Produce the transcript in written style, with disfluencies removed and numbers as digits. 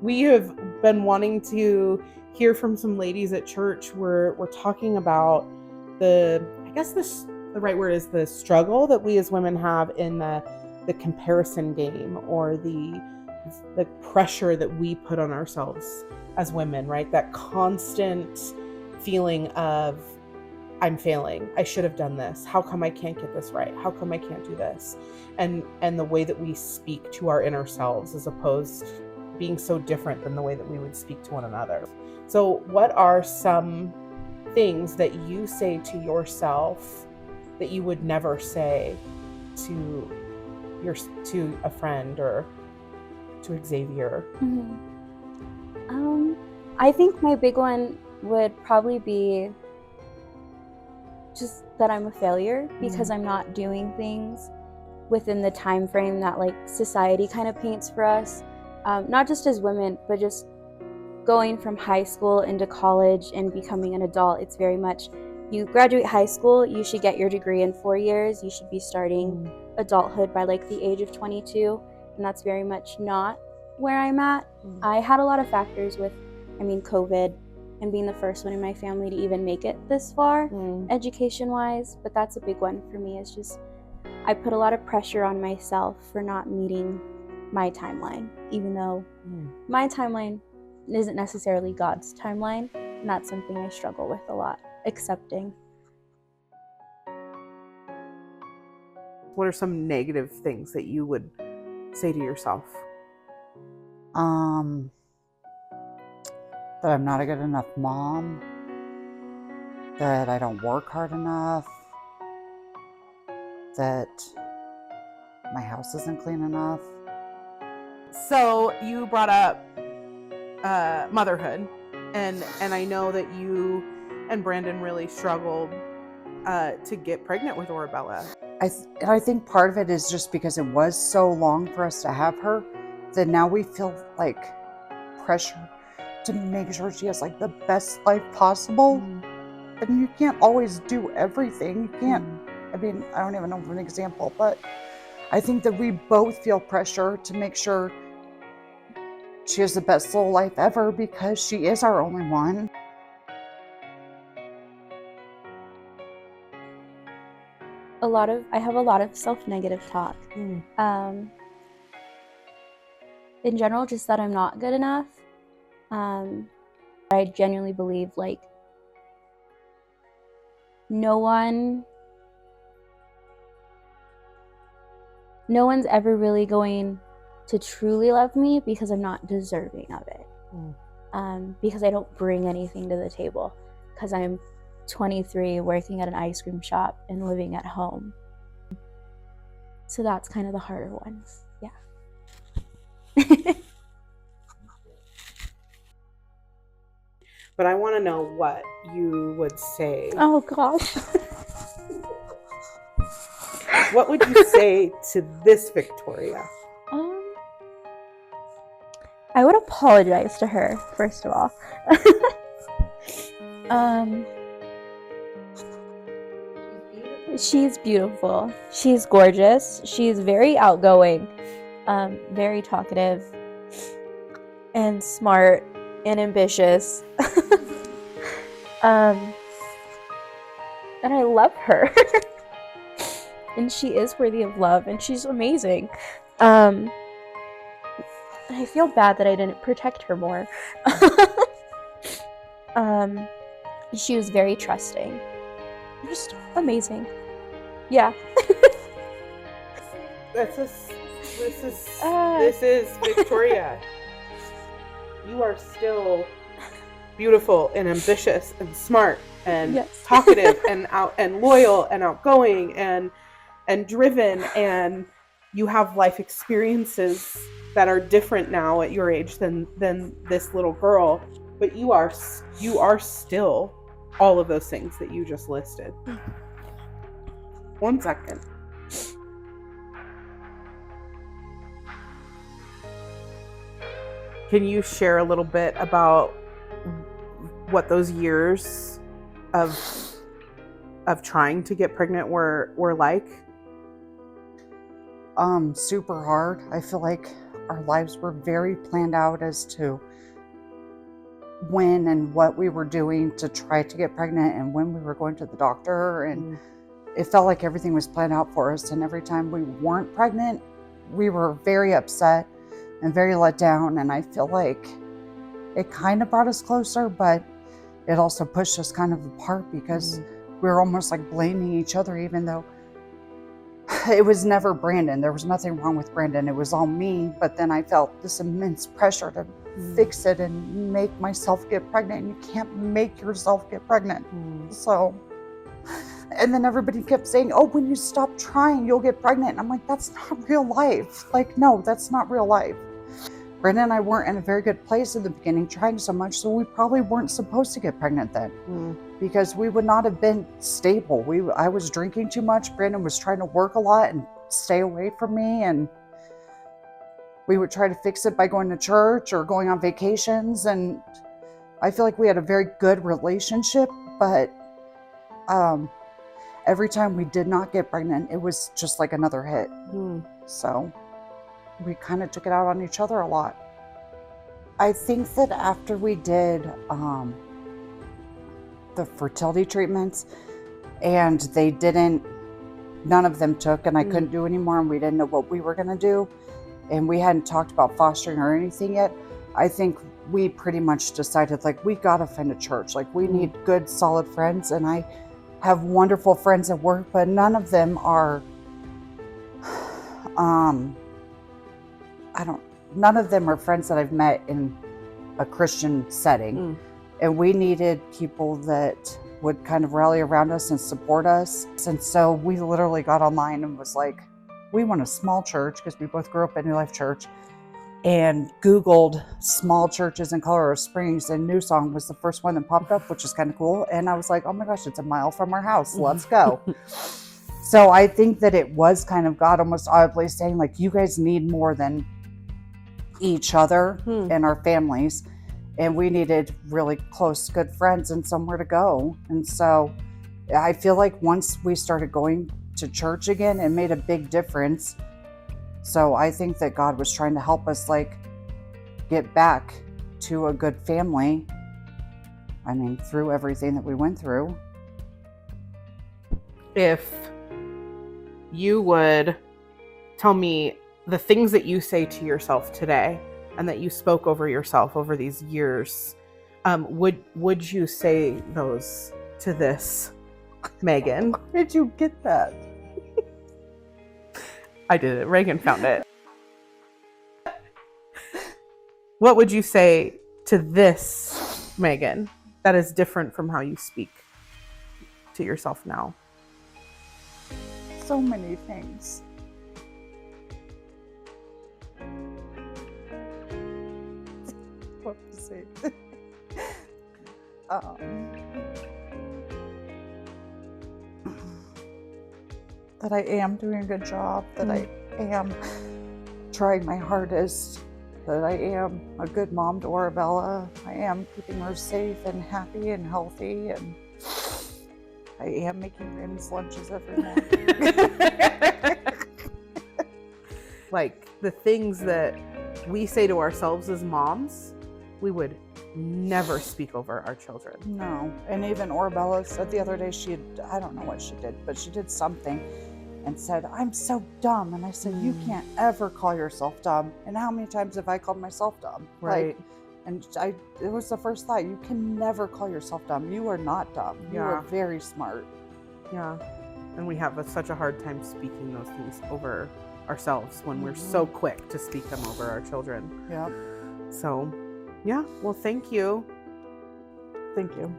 we have been wanting to hear from some ladies at church. We're talking about the right word is the struggle that we as women have in the comparison game, or the pressure that we put on ourselves as women, right? That constant feeling of, I'm failing. I should have done this. How come I can't get this right? How come I can't do this? And the way that we speak to our inner selves, as opposed to being so different than the way that we would speak to one another. So what are some things that you say to yourself that you would never say to a friend or to Xavier? I think my big one would probably be just that I'm a failure because I'm not doing things within the time frame that like society kind of paints for us, not just as women, but just going from high school into college and becoming an adult. It's very much, you graduate high school, you should get your degree in 4 years, you should be starting adulthood by like the age of 22, and that's very much not where I'm at. I had a lot of factors with, COVID and being the first one in my family to even make it this far education-wise, but that's a big one for me. Is just, I put a lot of pressure on myself for not meeting my timeline, even though my timeline isn't necessarily God's timeline, and that's something I struggle with a lot, accepting. What are some negative things that you would say to yourself? That I'm not a good enough mom, that I don't work hard enough, that my house isn't clean enough. So you brought up motherhood, and I know that you and Brandon really struggled to get pregnant with Orabella. I think part of it is just because it was so long for us to have her, that now we feel like pressure to make sure she has like the best life possible. And you can't always do everything. You can't, I don't even know an example, but I think that we both feel pressure to make sure she has the best little life ever because she is our only one. I have a lot of self-negative talk. In general, just that I'm not good enough. I genuinely believe like no one's ever really going to truly love me because I'm not deserving of it. Because I don't bring anything to the table, because I'm 23 working at an ice cream shop and living at home. So that's kind of the harder ones. Yeah. But I want to know what you would say. Oh gosh. What would you say to this Victoria? I would apologize to her, first of all. She's beautiful. She's gorgeous. She's very outgoing, very talkative, and smart, and ambitious. And I love her. And she is worthy of love, and she's amazing. I feel bad that I didn't protect her more. She was very trusting. Just amazing. Yeah. This is Victoria. You are still beautiful and ambitious and smart and talkative and loyal and outgoing and driven, and you have life experiences that are different now at your age than this little girl, but you are still all of those things that you just listed. 1 second. Can you share a little bit about what those years of trying to get pregnant were like? Super hard. I feel like our lives were very planned out as to when and what we were doing to try to get pregnant and when we were going to the doctor. And it felt like everything was planned out for us. And every time we weren't pregnant, we were very upset and very let down. And I feel like it kind of brought us closer, but it also pushed us kind of apart because we were almost like blaming each other, even though it was never Brandon. There was nothing wrong with Brandon. It was all me. But then I felt this immense pressure to fix it and make myself get pregnant. And you can't make yourself get pregnant. So, and then everybody kept saying, oh, when you stop trying, you'll get pregnant. And I'm like, that's not real life. Like, no, that's not real life. Brandon and I weren't in a very good place in the beginning, trying so much, so we probably weren't supposed to get pregnant then, because we would not have been stable. I was drinking too much. Brandon was trying to work a lot and stay away from me, and we would try to fix it by going to church or going on vacations. And I feel like we had a very good relationship, but every time we did not get pregnant, it was just like another hit. So we kind of took it out on each other a lot. I think that after we did the fertility treatments and none of them took, and I couldn't do anymore, and we didn't know what we were going to do, and we hadn't talked about fostering or anything yet, I think we pretty much decided, like, we got to find a church. Like, we need good, solid friends, and I have wonderful friends at work, but none of them are none of them are friends that I've met in a Christian setting. And we needed people that would kind of rally around us and support us. And so we literally got online and was like, we want a small church, because we both grew up at New Life Church, and Googled small churches in Colorado Springs, and New Song was the first one that popped up, which is kind of cool. And I was like, oh my gosh, it's a mile from our house. Let's go. So I think that it was kind of God almost audibly saying, like, you guys need more than each other and our families. And we needed really close, good friends and somewhere to go. And so I feel like once we started going to church again, it made a big difference. So I think that God was trying to help us, like, get back to a good family. I mean, through everything that we went through. If you would tell me the things that you say to yourself today and that you spoke over yourself over these years, would you say those to this Megan? Where did you get that? I did it. Reagan found it. What would you say to this Megan that is different from how you speak to yourself now? So many things. What to say? That I am doing a good job, that I am trying my hardest, that I am a good mom to Arabella. I am keeping her safe and happy and healthy, and I am making Raymond's lunches every morning. Like, the things that we say to ourselves as moms, we would never speak over our children. No. And even Arabella said the other day, I don't know what she did, but she did something and said, I'm so dumb. And I said, you can't ever call yourself dumb. And how many times have I called myself dumb? Right. Like, it was the first thought. You can never call yourself dumb. You are not dumb. You are very smart. Yeah. And we have such a hard time speaking those things over ourselves when we're so quick to speak them over our children. Yeah. So, yeah. Well, thank you. Thank you.